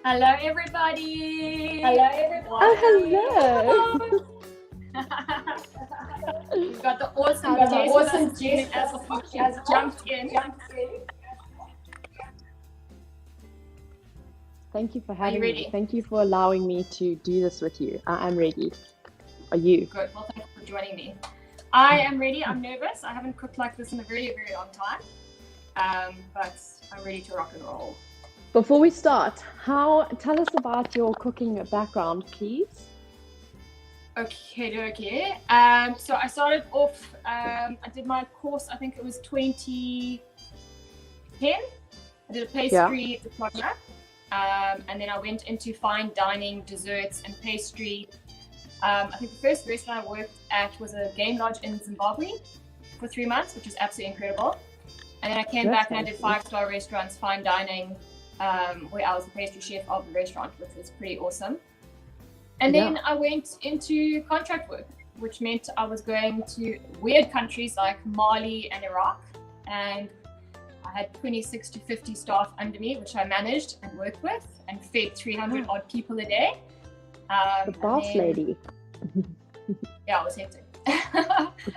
Hello, everybody. Hello, everybody. Oh, hello. We've got the awesome Jess as jumped in. Thank you for Are having you me. ready? Thank you for allowing me to do this with you. I am ready. Are you? Good. Well, thank you for joining me. I am ready. I'm nervous. I haven't cooked like this in a very, very long time. But I'm ready to rock and roll. Before we start, tell us about your cooking background, please. Okay. So I started off, I did my course, I think it was 2010. I did a pastry diploma. And then I went into fine dining, desserts and pastry. I think the first restaurant I worked at was a game lodge in Zimbabwe for 3 months, which was absolutely incredible. And then I came back and I did 5-star restaurants, fine dining, where I was the pastry chef of the restaurant, which was pretty awesome. And then I went into contract work, which meant I was going to weird countries like Mali and Iraq. And I had 26 to 50 staff under me, which I managed and worked with and fed 300 odd people a day. The boss lady. Yeah, it was hectic.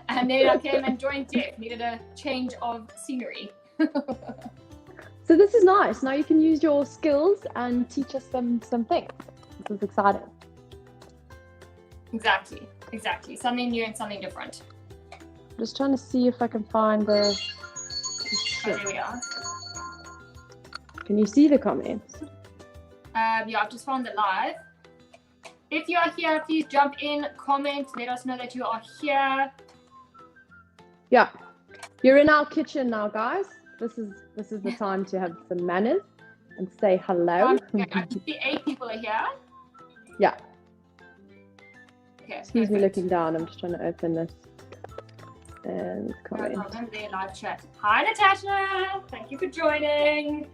And then I came and joined Jeff, needed a change of scenery. So this is nice. Now you can use your skills and teach us some things. This is exciting. Exactly. Something new and something different. I'm just trying to see if I can find the... Oh, there we are. Can you see the comments? Yeah, I've just found it live. If you are here, please jump in, comment, let us know that you are here. Yeah, you're in our kitchen now, guys. This is the time to have some manners and say hello. I can see 8 people are here. Yeah. Okay. Excuse me looking down. I'm just trying to open this and comment. No problem, there, live chat. Hi, Natasha. Thank you for joining.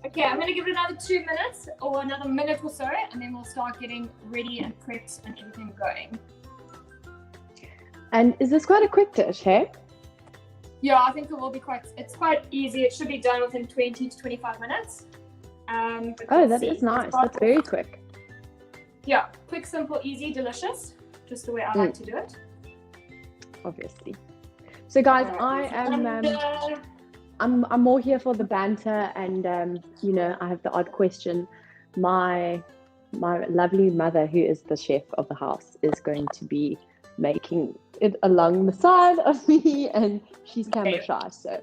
Okay, I'm going to give it another 2 minutes or another minute or so, and then we'll start getting ready and prepped and everything going. And is this quite a quick dish, hey? Yeah, I think it will be it's quite easy. It should be done within 20 to 25 minutes. Oh, that is nice. That's very quick. Yeah, quick, simple, easy, delicious. Just the way I like to do it. Obviously. So guys, I'm more here for the banter and I have the odd question. My lovely mother, who is the chef of the house, is going to be making it along the side of me, and she's camera shy, so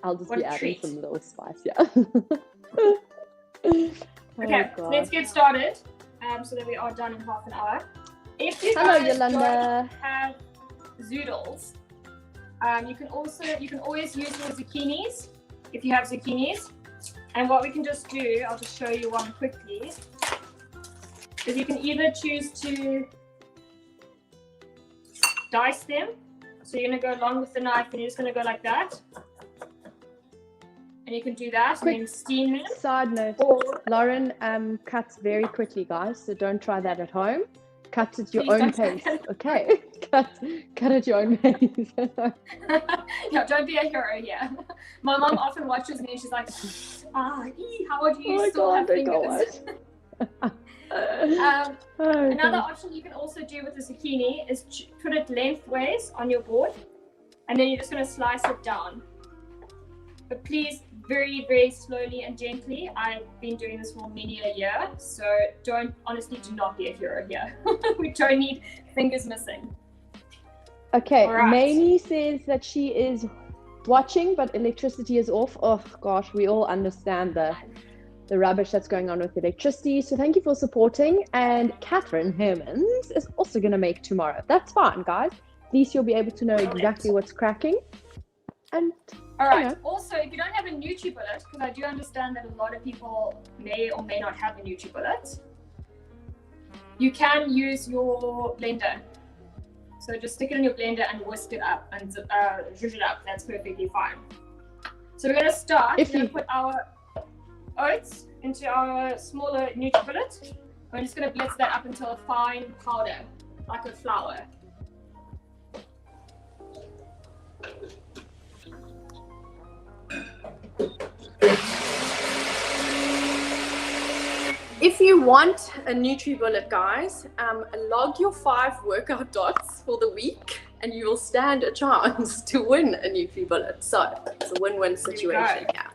I'll just be adding some little spice. Okay, let's get started so that we are done in half an hour. If you Hello, guys Yolanda. don't have zoodles, you can always use your zucchinis if you have zucchinis. And what we can just do, I'll just show you one quickly, is you can either choose to dice them. So you're going to go along with the knife and you're just going to go like that. And you can do that and then steam them. Side note, Lauren cuts very quickly, guys, so don't try that at home. Cut at your own pace, okay? Cut at your own pace. Yeah, don't be a hero here. My mom often watches me and she's like, how do you still have fingers? Another option you can also do with the zucchini is put it lengthways on your board, and then you're just going to slice it down. But please, very, very slowly and gently. I've been doing this for many a year, so do not be a hero here. We don't need fingers missing. Okay, right. Mamie says that she is watching, but electricity is off. Oh gosh, we all understand the rubbish that's going on with electricity. So thank you for supporting. And Catherine Hermans is also going to make tomorrow. That's fine, guys. At least you'll be able to know exactly what's cracking. And all right. Also, if you don't have a NutriBullet, because I do understand that a lot of people may or may not have a NutriBullet, you can use your blender. So just stick it in your blender and whisk it up and zhuzh it up. That's perfectly fine. So we're going to start. We're going to put our oats into our smaller NutriBullet. We're just going to blitz that up until a fine powder, like a flour. If you want a NutriBullet, guys, log your 5 workout dots for the week, and you will stand a chance to win a NutriBullet. So it's a win-win situation here.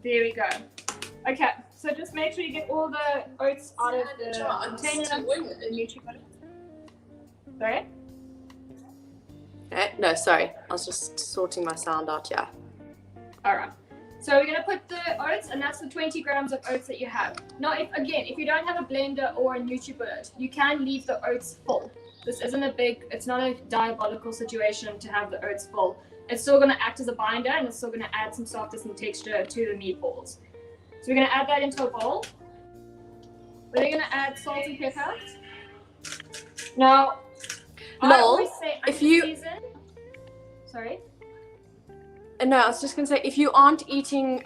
There we go. Okay, so just make sure you get all the oats out of the container. To win a NutriBullet. Sorry? Okay, no, sorry. I was just sorting my sound out here. All right. So we're going to put the oats, and that's the 20 grams of oats that you have. Now, if you don't have a blender or a NutriBullet, you can leave the oats full. This isn't it's not a diabolical situation to have the oats full. It's still going to act as a binder, and it's still going to add some softness and texture to the meatballs. So we're going to add that into a bowl. We're going to add salt and pepper. Now, I always say Sorry? No, I was just going to say, if you aren't eating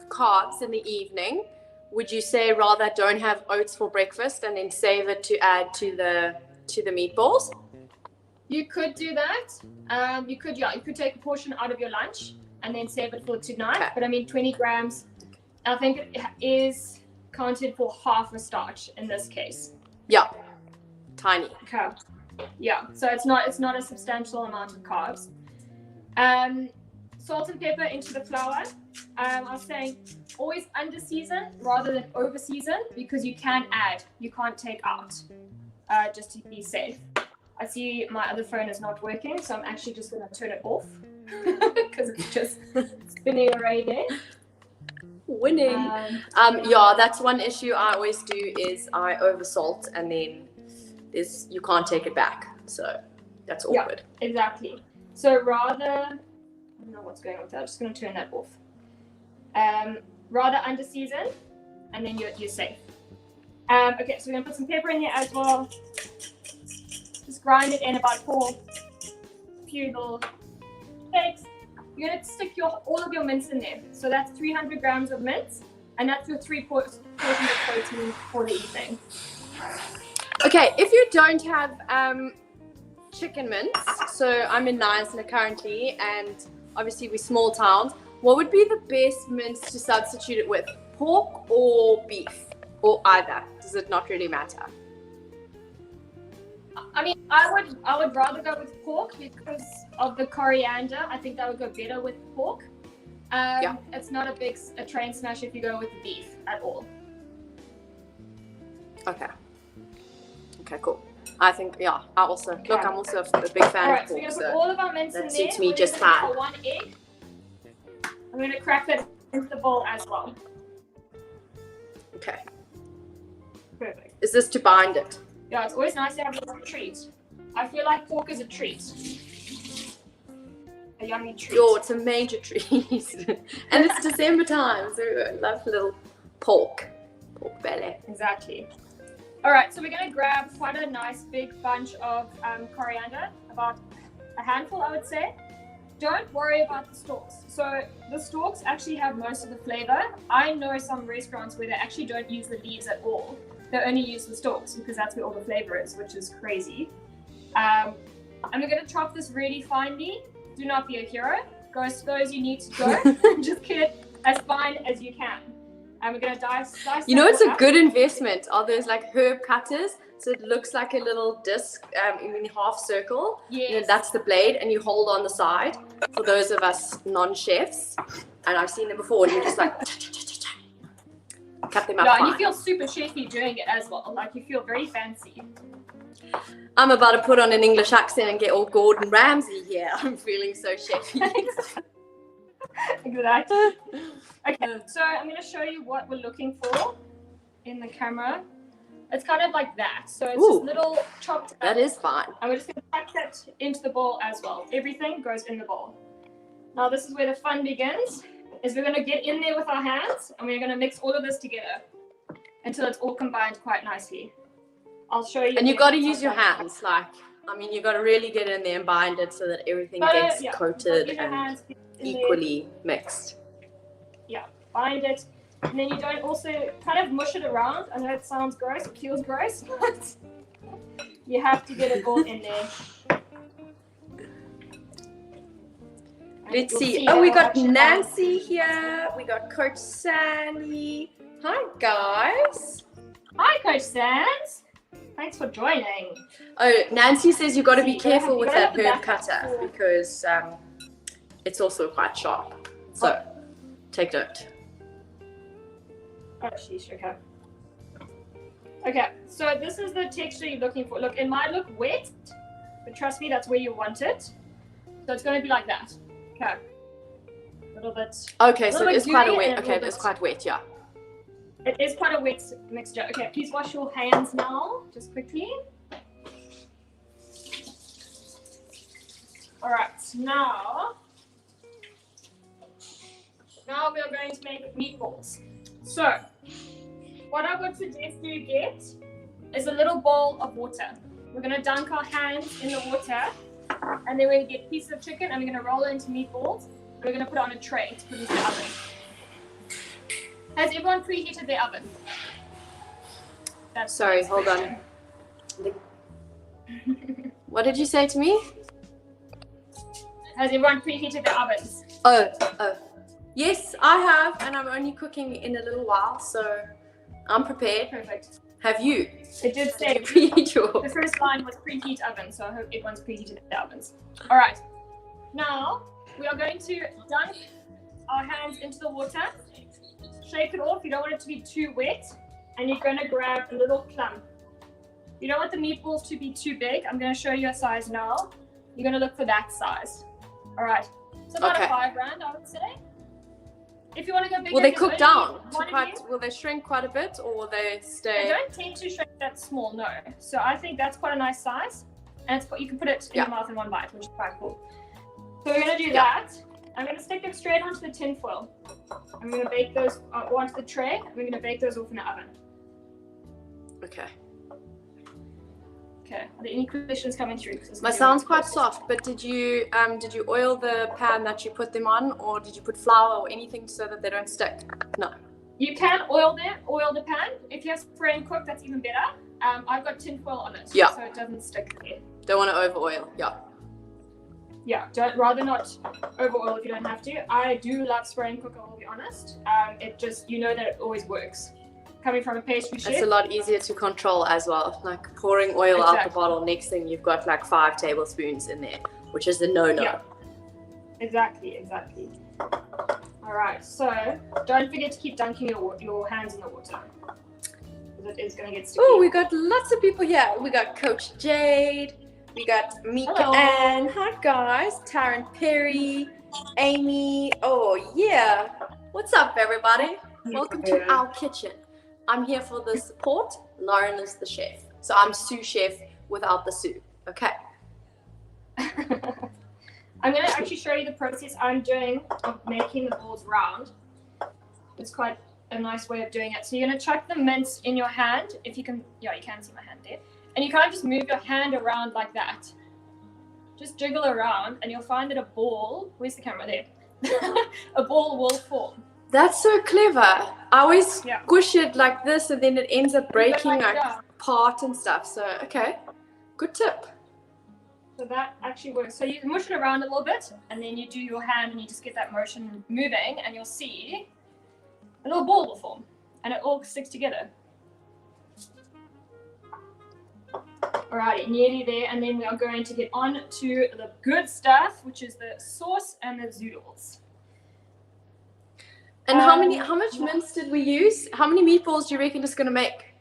carbs in the evening, would you say rather don't have oats for breakfast and then save it to add to the meatballs? You could do that. You could take a portion out of your lunch and then save it for tonight. Okay. But I mean, 20 grams, I think it is counted for half a starch in this case. Yeah, tiny. Okay. Yeah, so it's not a substantial amount of carbs. Salt and pepper into the flour. I was saying always under season rather than over season, because you can add, you can't take out, just to be safe. I see my other phone is not working, so I'm actually just going to turn it off because it's just spinning away there. Winning. Yeah, that's one issue I always do is I over salt, and then you can't take it back. So that's awkward. Yeah, exactly. So rather, I don't know what's going on with that. I'm just going to turn that off. Rather under season, and then you're safe. Okay, so we're going to put some pepper in here as well. Just grind it in about 4 few little flakes. You're going to stick all of your mince in there. So that's 300 grams of mince, and that's your 3 portions of protein for the evening. Okay, if you don't have chicken mince, so I'm in Knysna currently, and obviously we're small towns, what would be the best mince to substitute it with? Pork or beef? Or either? Does it not really matter? I mean, I would rather go with pork because of the coriander. I think that would go better with pork. It's not a train smash if you go with the beef at all. Okay, cool. I think, I'm also a big fan of pork, right, so we're going to put all of our mince in there. That suits me just fine. 1 egg. I'm going to crack that into the bowl as well. Okay. Perfect. Is this to bind it? Yeah, it's always nice to have a little treat. I feel like pork is a treat. A yummy treat. Oh, it's a major treat. And it's December time, so I love a little pork belly. Exactly. All right, so we're going to grab quite a nice big bunch of coriander, about a handful, I would say. Don't worry about the stalks. So the stalks actually have most of the flavor. I know some restaurants where they actually don't use the leaves at all. They only use the stalks because that's where all the flavor is, which is crazy. And we're going to chop this really finely. Do not be a hero. Go as slow as you need to go. Just get it as fine as you can. And we're going to dice. You know, it's a good investment. Are those like herb cutters? So it looks like a little disc in half circle. Yes. You know, that's the blade, and you hold on the side. For those of us non-chefs, and I've seen them before, and you just like cut them up. Yeah, and you feel super chefy doing it as well. Like you feel very fancy. I'm about to put on an English accent and get all Gordon Ramsay here. I'm feeling so chefy. Exactly. Okay, so I'm going to show you what we're looking for in the camera. It's kind of like that. So it's just little chopped. That is fine. And we're just going to pack that into the bowl as well. Everything goes in the bowl. Now this is where the fun begins. Is we're going to get in there with our hands and we're going to mix all of this together until it's all combined quite nicely. I'll show you. And you got to use your hands. You got to really get in there and bind it so that everything gets coated and equally mixed. Yeah, bind it. And then you don't also kind of mush it around. I know it sounds gross, it feels gross, but you have to get it all in there. Let's see. Oh, we got Nancy here. We got Coach Sandy. Hi, guys. Hi, Coach Sands. Thanks for joining. Oh, Nancy says you've got to be You gotta careful have- with you gotta that have the herb back cutter for- because it's also quite sharp. So, take note. Oh, sheesh, okay. Okay, so this is the texture you're looking for. Look, it might look wet, but trust me, that's where you want it. So it's going to be like that. Okay. A little bit. Okay, so it is quite a gooey wet. and a Okay, little it's bit- quite wet, yeah. It is quite a wet mixture. Okay, please wash your hands now, just quickly. All right, now we are going to make meatballs. So, what I would suggest you get is a little bowl of water. We're going to dunk our hands in the water, and then we're going to get pieces of chicken, and we're going to roll it into meatballs. We're going to put it on a tray to put into the oven. Has everyone preheated their oven? That's Sorry, the hold on. question. What did you say to me? Has everyone preheated their ovens? Oh. Yes, I have, and I'm only cooking in a little while, so I'm prepared. Perfect. Have you? It did say Did you preheat your... the first line was preheat oven, so I hope everyone's preheated their ovens. All right. Now we are going to dunk our hands into the water. Shake it off. You don't want it to be too wet, and you're going to grab a little clump. You don't want the meatballs to be too big. I'm going to show you a size now. You're going to look for that size. All right. So about Okay. a 5 rand, I would say. If you want to go bigger, Will they there's cook only down? one of you. Will they shrink quite a bit, or will they They stay? don't tend to shrink that small, no. So I think that's quite a nice size, and you can put it in your mouth in one bite, which is quite cool. So we're going to do that. I'm going to stick them straight onto the tin foil. I'm going to bake those onto the tray, and we're going to bake those off in the oven. Okay. Okay. Are there any questions coming through? My sound's quite soft, but did you oil the pan that you put them on, or did you put flour or anything so that they don't stick? No. You can oil the pan. If you have spray and cook, that's even better. I've got tin foil on it, Yeah. so it doesn't stick there. Don't want to over oil. Yeah. Yeah, rather not over oil if you don't have to. I do love spray and cook, I will be honest. It just, you know that it always works. Coming from a pastry chef. It's a lot easier to control as well. Like pouring oil out the Exactly. bottle, next thing you've got like 5 tablespoons in there, which is a no-no. Yeah. Exactly. All right, so don't forget to keep dunking your hands in the water, because it is going to get sticky. Oh, we got lots of people here. We got Coach Jade. We got Mika Hello. Ann. Hi, guys. Taryn Perry. Amy. Oh, yeah. What's up, everybody? Welcome to our kitchen. I'm here for the support. Lauren is the chef. So I'm sous chef without the sous. Okay. I'm going to actually show you the process I'm doing of making the balls round. It's quite a nice way of doing it. So you're going to chuck the mince in your hand. If you can, yeah, you can see my hand there. And you kind of just move your hand around like that. Just jiggle around, and you'll find that a ball, where's the camera there? A ball will form. That's so clever. I always Yeah. squish it like this, and then it ends up breaking like yeah. apart and stuff. So, okay. Good tip. So that actually works. So you mush it around a little bit, and then you do your hand, and you just get that motion moving, and you'll see a little ball will form, and it all sticks together. Alrighty, nearly there, and then we are going to get on to the good stuff, which is the sauce and the zoodles. And how much mince did we use? How many meatballs do you reckon it's going to make?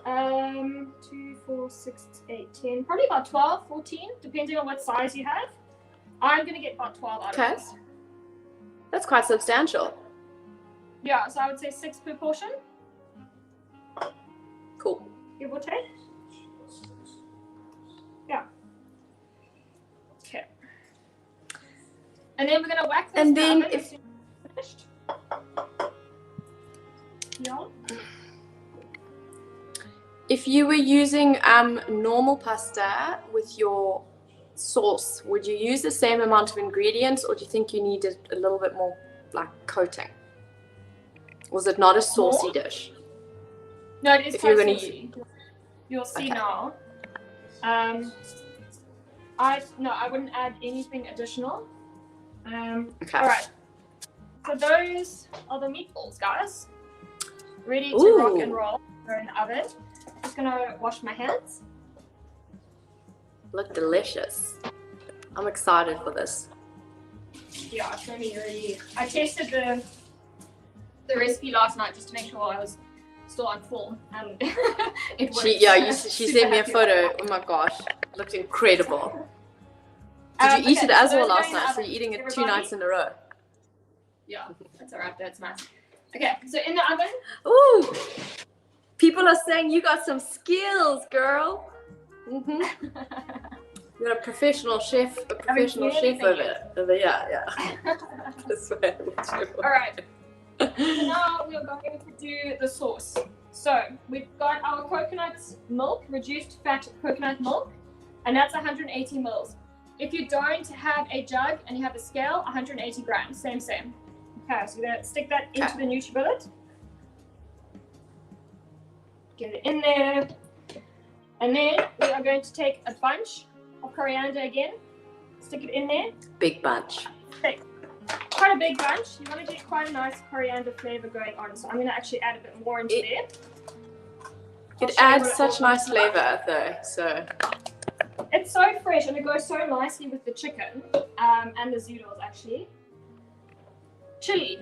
2, 4, 6, 8, 10, probably about 12, 14, depending on what size you have. I'm going to get about 12 out Okay. of this. That's quite substantial. Yeah, so I would say 6 per portion, Cool. give or take. Yeah. Okay. And then we're going to whack this And then oven if- as soon as it's finished. Yeah. If you were using normal pasta with your sauce, would you use the same amount of ingredients, or do you think you needed a little bit more like coating? Was it not a saucy More? dish? No, it is If quite you're gonna saucy. You'll see Okay. now. I wouldn't add anything additional. Okay. All right. So those are the meatballs, guys. ready to rock and roll. They're in the oven. Just gonna wash my hands. Look delicious. I'm excited for this. Yeah, it's gonna be really. I tested the recipe last night just to make sure I was still on form, and it was. She sent me a photo. Oh my gosh, it looked incredible. Did you eat it as well last night? So you're eating it 2 nights in a row. Yeah, that's alright. That's nice. Okay, so in the oven. Ooh, people are saying you got some skills, girl. Mm-hmm. You're a professional chef. A professional chef over yeah. This way. All right. Now we are going to do the sauce. So we've got our coconut milk, reduced fat coconut milk, and that's 180 mils. If you don't have a jug and you have a scale, 180 grams, same. Okay, so we're gonna stick that into the NutriBullet. Get it in there. And then we are going to take a bunch of coriander again, stick it in there. Big bunch. Okay. Quite a big bunch. You want to get quite a nice coriander flavor going on. So I'm going to actually add a bit more into there. It adds such nice flavor though, so. It's so fresh and it goes so nicely with the chicken and the zoodles actually. Chili.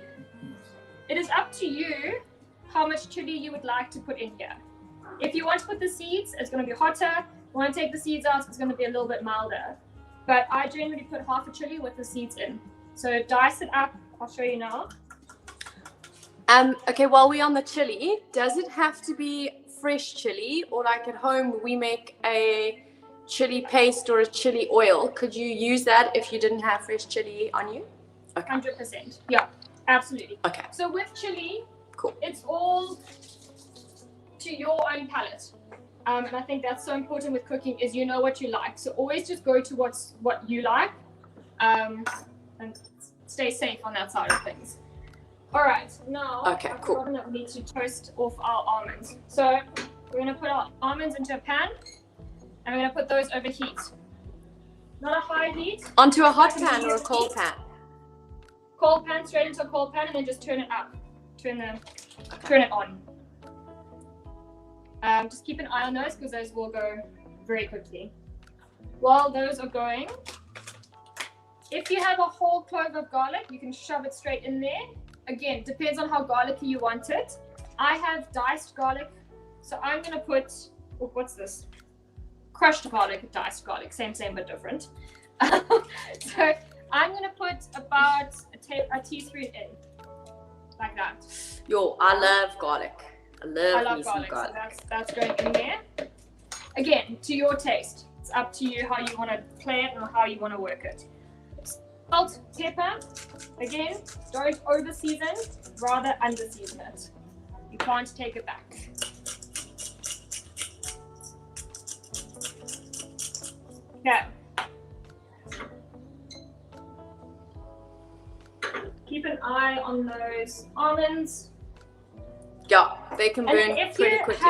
It is up to you how much chili you would like to put in here. If you want to put the seeds, it's going to be hotter. If you want to take the seeds out, it's going to be a little bit milder. But I generally put half a chili with the seeds in. So dice it up. I'll show you now. Okay, while we're on the chili, does it have to be fresh chili, or like at home we make a chili paste or a chili oil? Could you use that if you didn't have fresh chili on you? Okay. 100%. Yeah, absolutely. Okay. So with chili, cool. It's all to your own palate. And I think that's so important with cooking is you know what you like. So always just go to what you like and stay safe on that side of things. All right, now I've forgotten that we need to toast off our almonds. So we're going to put our almonds into a pan and we're going to put those over heat. Not a high heat. Onto a hot pan or a cold pan? Cold pan, straight into a cold pan, and then just turn it up. Turn it on. Just keep an eye on those because those will go very quickly. While those are going, if you have a whole clove of garlic, you can shove it straight in there. Again, depends on how garlicky you want it. I have diced garlic, so I'm going to put, what's this? Crushed garlic, diced garlic, same but different. So I'm going to put about a teaspoon in, like that. Yo, I love garlic. I love garlic. So that's going in there. Again, to your taste. It's up to you how you want to play it and how you want to work it. Salt, pepper. Again, don't over season, rather under season it. You can't take it back. Okay. Keep an eye on those almonds. Yeah, they can burn pretty quickly.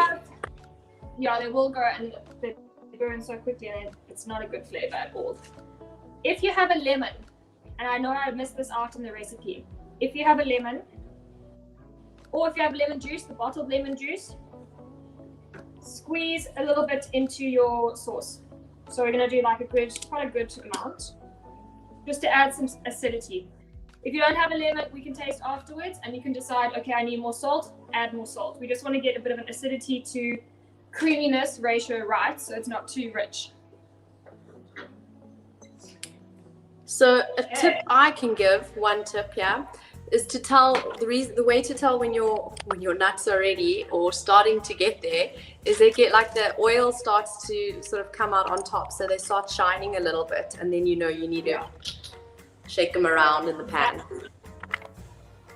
Yeah, they will go and they burn so quickly and it's not a good flavor at all. If you have a lemon, and I know I missed this out in the recipe, if you have a lemon, or if you have lemon juice, the bottled lemon juice, squeeze a little bit into your sauce. So we're going to do like quite a good amount, just to add some acidity. If you don't have a lemon, we can taste afterwards and you can decide, okay, I need more salt, add more salt. We just want to get a bit of an acidity to creaminess ratio right, so it's not too rich. So a tip I can give, one tip, is to tell the way to tell when your nuts are ready or starting to get there is they get like the oil starts to sort of come out on top, so they start shining a little bit, and then you know you need to shake them around in the pan.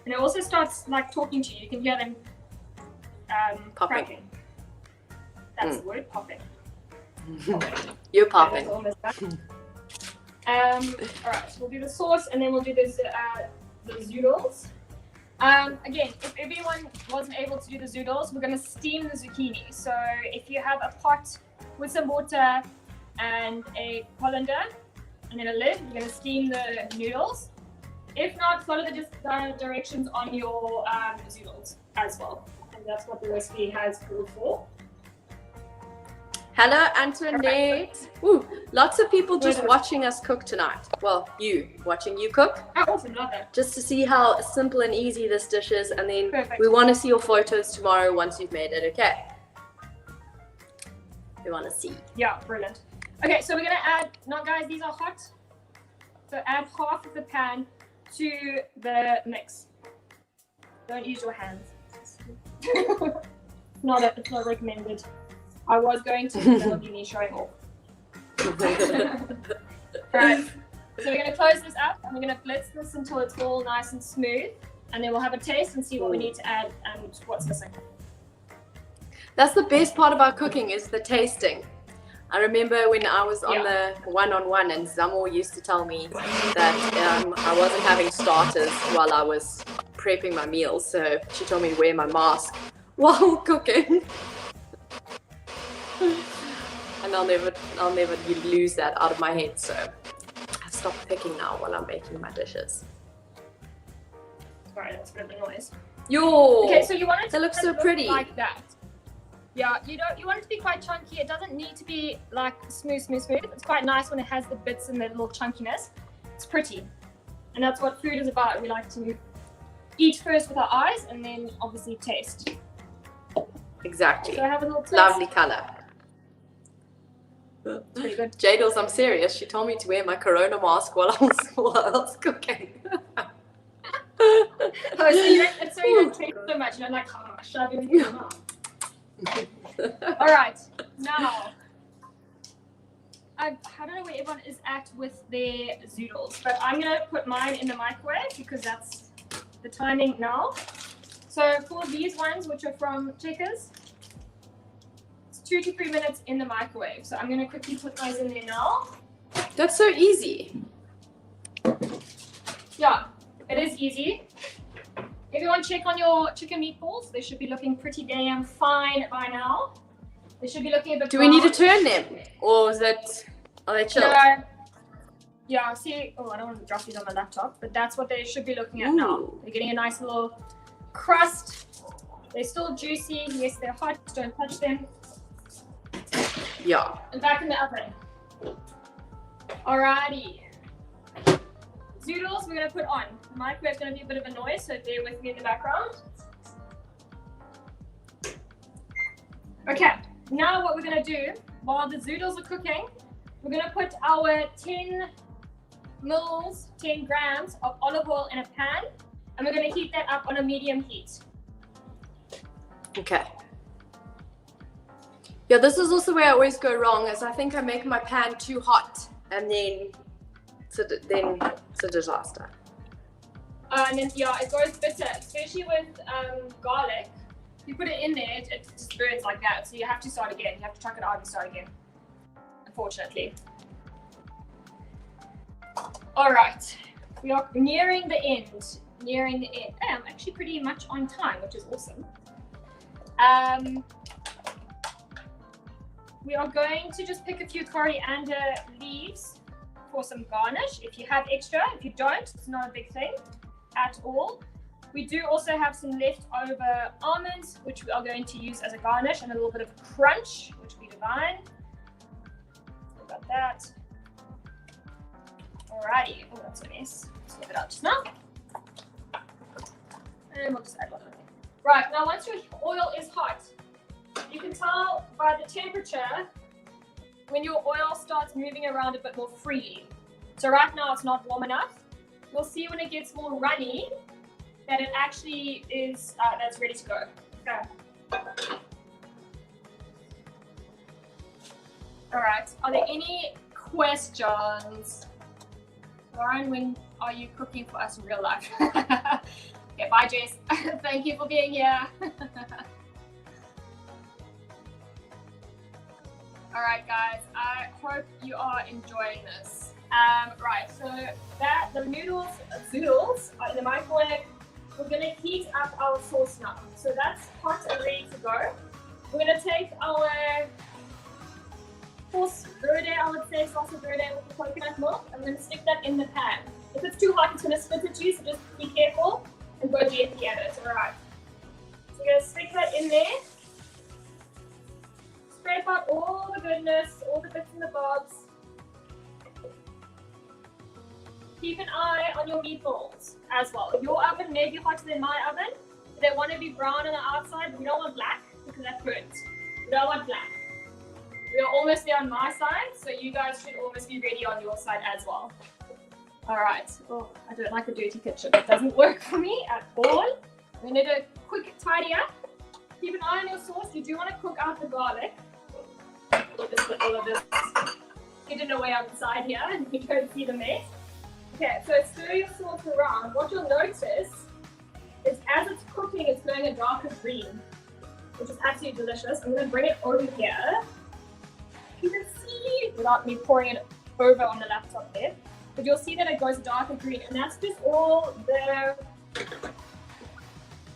And it also starts like talking to you. You can hear them popping. cracking. That's the word, popping. You're popping. Alright, we'll do the sauce and then we'll do the zoodles. Again, if everyone wasn't able to do the zoodles, we're going to steam the zucchini. So if you have a pot with some water and a colander and then a lid, you're going to steam the noodles. If not, follow the directions on your zoodles as well. because that's what the recipe has called for. Hello, Antoinette. Ooh, lots of people just watching us cook tonight. Well, watching you cook. I also love that. Just to see how simple and easy this dish is, and then Perfect. we want to see your photos tomorrow once you've made it, okay? We want to see. Yeah, brilliant. Okay, so we're gonna add, now guys, these are hot. So add half of the pan to the mix. Don't use your hands. It's not recommended. I was going to, but that would be me showing off. Right, so we're gonna close this up and we're gonna blitz this until it's all nice and smooth, and then we'll have a taste and see what we need to add and what's missing. That's the best part about cooking, is the tasting. I remember when I was on the one-on-one, and Zamo used to tell me that I wasn't having starters while I was prepping my meals, so she told me to wear my mask while cooking. And I'll never lose that out of my head, so I've stopped picking now while I'm making my dishes. Sorry, that's a bit of a noise. Okay, so you want it to look so pretty like that. Yeah, you want it to be quite chunky. It doesn't need to be like smooth. It's quite nice when it has the bits and the little chunkiness. It's pretty. And that's what food is about. We like to eat first with our eyes and then obviously taste. Exactly. So I have a little taste. Lovely color. It's pretty good. Jadles, I'm serious. She told me to wear my Corona mask while I was cooking. So you don't taste so much. You don't like shove everything in your mouth. All right, now I don't know where everyone is at with their zoodles, but I'm gonna put mine in the microwave because that's the timing now. So for these ones, which are from Checkers, it's 2 to 3 minutes in the microwave. So I'm gonna quickly put those in there now. That's so easy. Yeah, it is easy. Everyone check on your chicken meatballs. They should be looking pretty damn fine by now. They should be looking a bit Do we need to turn them? Or are they chilled? No. Yeah, see, I don't want to drop these on my laptop, but that's what they should be looking at now. They're getting a nice little crust. They're still juicy. Yes, they're hot. Don't touch them. Yeah. And back in the oven. Alrighty. Zoodles we're going to put on. The microwave's going to be a bit of a noise, so bear with me in the background. Okay, now what we're going to do, while the zoodles are cooking, we're going to put our 10 grams of olive oil in a pan, and we're going to heat that up on a medium heat. Okay. Yeah, this is also where I always go wrong, is I think I make my pan too hot, and then it's a disaster. And then, yeah, it goes bitter, especially with garlic. If you put it in there, it just burns like that. So you have to start again. You have to chuck it out and start again, unfortunately. All right, we are nearing the end. Hey, I'm actually pretty much on time, which is awesome. We are going to just pick a few coriander leaves for some garnish. If you have extra, if you don't, it's not a big thing at all. We do also have some leftover almonds, which we are going to use as a garnish, and a little bit of crunch, which will be divine. So about that. Alrighty. Oh, that's a mess. Let's leave it out just now. And we'll just add one more thing. Right, now once your oil is hot, you can tell by the temperature when your oil starts moving around a bit more freely. So right now it's not warm enough. You'll see when it gets more runny that it actually is, that's ready to go. Okay. All right, are there any questions? Lauren, when are you cooking for us in real life? Okay, bye Jess. Thank you for being here. All right, guys, I hope you are enjoying this. Right, so the zoodles are in the microwave. We're gonna heat up our sauce now. So that's hot and ready to go. We're gonna take our sauce verde, I would say, salsa verde with the coconut milk. I'm gonna stick that in the pan. If it's too hot, it's gonna split it to you, so just be careful and go gently at it, all right? So we're gonna stick that in there. Scrape out all the goodness, all the bits and the bobs. Keep an eye on your meatballs as well. Your oven may be hotter than my oven. They want to be brown on the outside, but we don't want black because that burns. We don't want black. We are almost there on my side, so you guys should almost be ready on your side as well. All right. Oh, I don't like a dirty kitchen. It doesn't work for me at all. I'm going to do a quick tidy up. Keep an eye on your sauce. You do want to cook out the garlic. Just put all of this hidden away on the side here, and you don't see the mess. Okay, so stir your sauce around. What you'll notice is as it's cooking, it's going a darker green, which is absolutely delicious. I'm going to bring it over here. You can see, without me pouring it over on the laptop there, but you'll see that it goes darker green, and that's just all the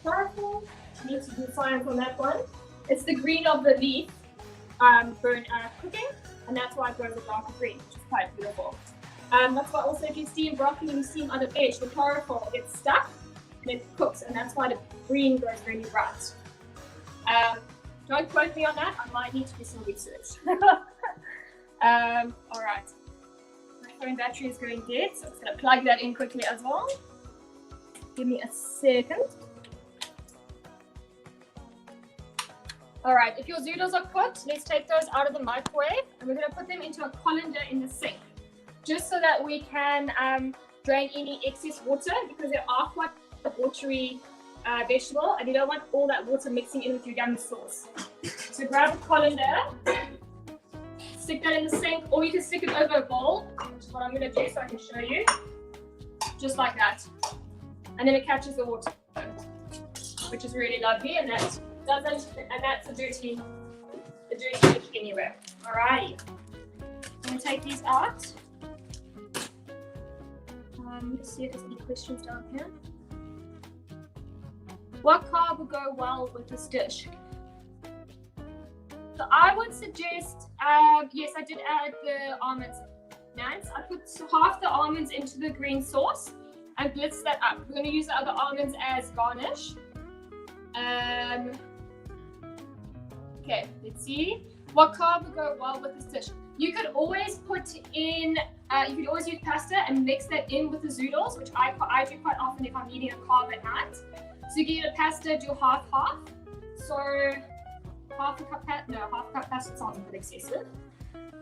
chlorophyll. Need to do science on that one. It's the green of the leaf cooking, and that's why it goes a darker green, which is quite beautiful. That's why also if you steam broccoli and you steam on the edge, the chlorophyll gets stuck and it cooks, and that's why the green goes really bright. Don't quote me on that, I might need to do some research. Alright, my phone battery is going dead, so I'm just going to plug that in quickly as well. Give me a second. Alright, if your zoodles are cooked, let's take those out of the microwave and we're going to put them into a colander in the sink, just so that we can drain any excess water, because they are quite a watery vegetable and you don't want all that water mixing in with your yummy sauce. So grab a colander, stick that in the sink, or you can stick it over a bowl, which is what I'm going to do so I can show you. Just like that. And then it catches the water, which is really lovely, and that doesn't, and that's a dirty dish anywhere. Alrighty. I'm going to take these out. Let's see if there's any questions down here. What carb would go well with this dish? So I would suggest, yes, I did add the almonds. Nance, I put half the almonds into the green sauce and blitz that up. We're going to use the other almonds as garnish. Okay, let's see. What carb would go well with this dish? You could always put in, you could always use pasta and mix that in with the zoodles, which I do quite often if I'm eating a carb at night. So you get a pasta, do half-half. So half a cup pasta sounds a bit excessive.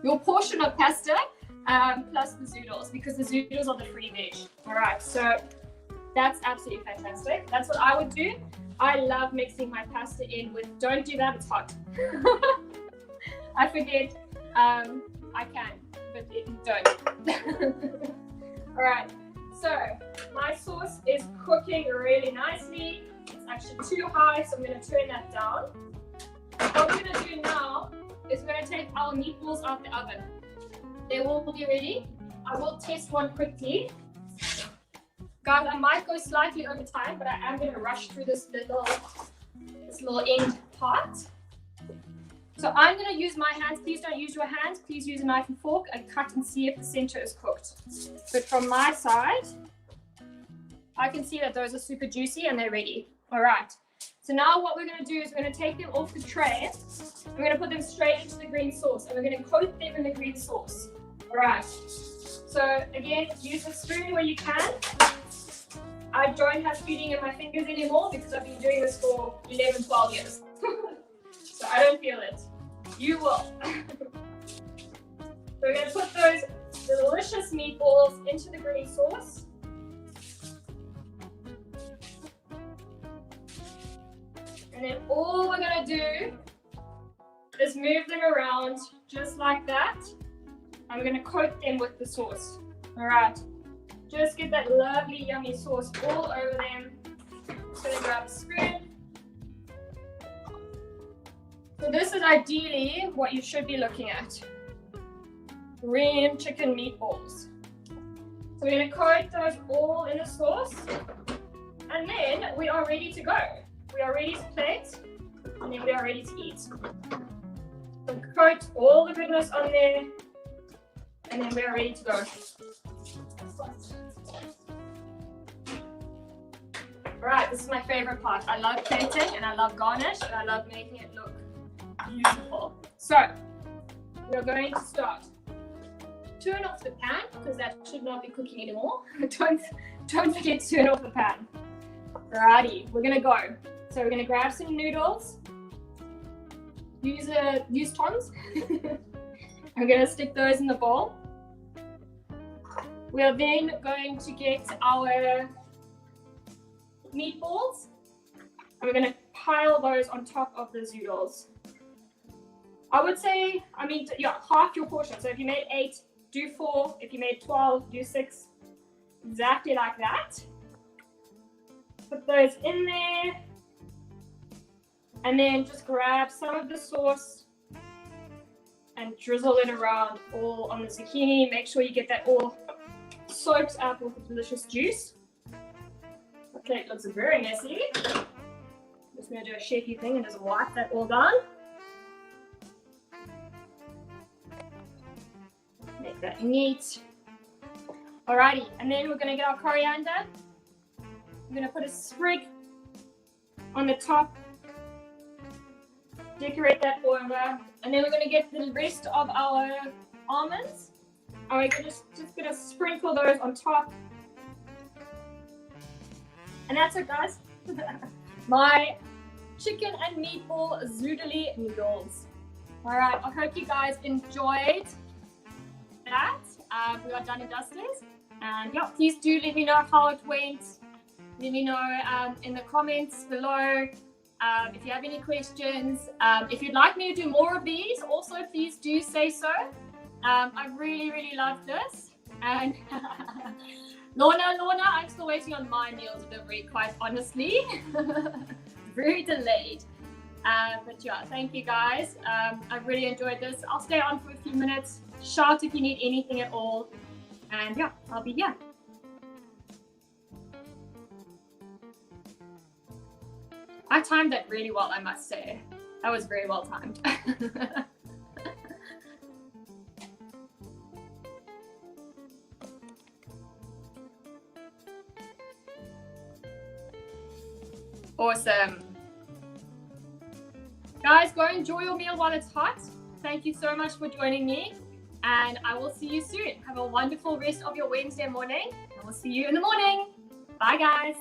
Your portion of pasta plus the zoodles, because the zoodles are the free veg. All right, so that's absolutely fantastic. That's what I would do. I love mixing my pasta in with, don't do that, it's hot. I forget, I can, but don't. All right, so my sauce is cooking really nicely. It's actually too high, so I'm going to turn that down. What we're going to do now is we're going to take our meatballs out the oven. They will be ready. I will test one quickly. Guys, I might go slightly over time, but I am going to rush through this little end part. So I'm going to use my hands. Please don't use your hands. Please use a knife and fork and cut and see if the center is cooked. But from my side, I can see that those are super juicy and they're ready. All right. So now what we're going to do is we're going to take them off the tray. We're going to put them straight into the green sauce, and we're going to coat them in the green sauce. All right. So again, use a spoon where you can. I don't have feeding in my fingers anymore because I've been doing this for 11, 12 years. So I don't feel it. You will. So we're going to put those delicious meatballs into the green sauce. And then all we're going to do is move them around just like that. And we're going to coat them with the sauce. All right. Just get that lovely, yummy sauce all over them. Just going to grab a spoon. So this is ideally what you should be looking at. Green chicken meatballs. So we're going to coat those all in the sauce. And then we are ready to go. We are ready to plate. And then we are ready to eat. So coat all the goodness on there. And then we are ready to go. Right, this is my favorite part. I love plating and I love garnish and I love making it look beautiful. So, we're going to start. Turn off the pan because that should not be cooking anymore. Don't forget to turn off the pan. Righty, we're gonna go. So we're gonna grab some noodles. Use tongs. I'm gonna stick those in the bowl. We are then going to get our meatballs and we're going to pile those on top of the zoodles. I would say, yeah, half your portion. So if you made 8, do 4. If you made 12, do 6. Exactly like that. Put those in there. And then just grab some of the sauce and drizzle it around all on the zucchini. Make sure you get that all soaked up with the delicious juice. Okay, it looks very messy. I'm just going to do a shaky thing and just wipe that all down. Make that neat. Alrighty, and then we're going to get our coriander. We're going to put a sprig on the top. Decorate that over. And then we're going to get the rest of our almonds. And we're just going to sprinkle those on top. And that's it, guys. My chicken and meatball zoodle-y noodles. All right, I hope you guys enjoyed that. We are done and dusted. And yeah, please do let me know how it went. Let me know in the comments below. If you have any questions. If you'd like me to do more of these, also please do say so. I really, really love this. And Lorna, I'm still waiting on my meal delivery, quite honestly. Very delayed. But yeah, thank you guys. I really enjoyed this. I'll stay on for a few minutes. Shout if you need anything at all. And yeah, I'll be here. I timed that really well, I must say. That was very well timed. Awesome. Guys, go enjoy your meal while it's hot. Thank you so much for joining me. And I will see you soon. Have a wonderful rest of your Wednesday morning. And we'll see you in the morning. Bye, guys.